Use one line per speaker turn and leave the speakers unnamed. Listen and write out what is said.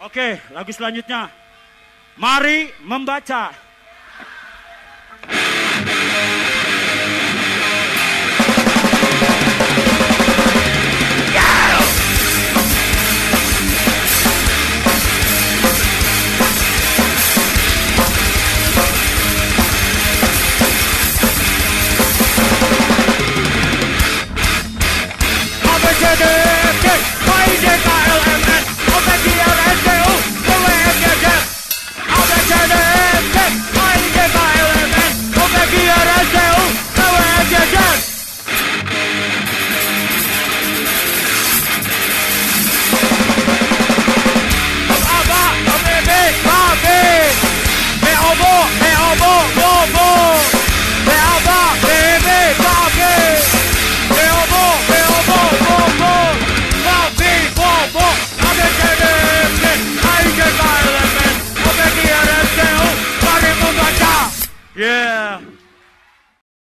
Oke, lagu selanjutnya. Mari membaca. Abcdefg, hijklmn, Opqrstu, vwxyz. Abcdefg, hijklmn, Opqrstu, vwxyz. Babi, bobo, bobo. Abcdefg, bobo, bobo. Babi, bobo. Abcdefg, hijklmn, Opqrstu, mari membaca. Yeah.